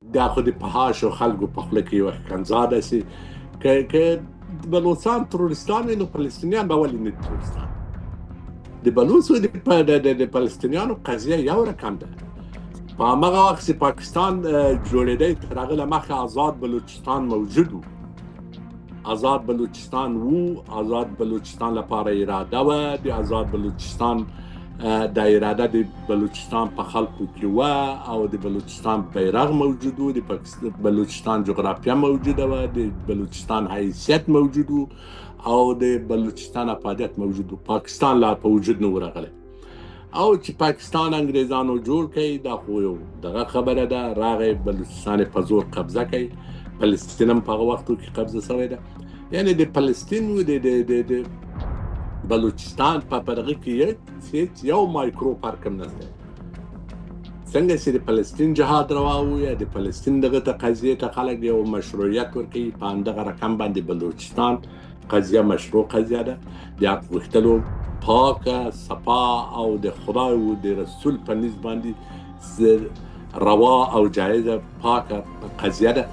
دا خو د پهاشو خلکو په خوله کې یو ښکنځا داسې که بلوچستان ترورستان وي نو فلسطینیان به ولې نه ترورستان؟ د بلوڅو د فلسطینیانو قضیه یو رقم ده. په همغه وخت چې پاکستان جوړېدی تر هغه له مخکې آزاد بلوچستان موجود و. آزاد بلوچستان وو، آزاد بلوچستان لپاره اراده وه، د آزاد بلوچستان د اراده د بلوچستان په خلکو کې وه او د بلوچستان بیرغ موجود و، د بلوچستان جغرافیه موجوده وه، د بلوچستان حیثیت موجود و او د بلوچستان افادیت موجود و. پاکستان لا په وجود نه ورغلی او چې پاکستان انګریزانو جوړ کړي دا خو یو دغه خبره ده، راغی بلوچستان په زور قبضه کوي. فلسطین هم په هغه وختو کې قبضه شوی ده. یعنی د فلسطین و د بلوچستان په دغه کې یو مایکرو فرق هم نشته. څنګه چې د فلسطین جهاد روا و یا د فلسطین دغه ته قضیې ته خلک یو مشروعیت ورکوي، په همدغه رقم باندې بلوچستان قضیه مشروع قضیه ده. د حق غوښتلو پاکه صفا او د خدای او د رسول په نسبت باندې روا او جایزه پاکه قضیه ده.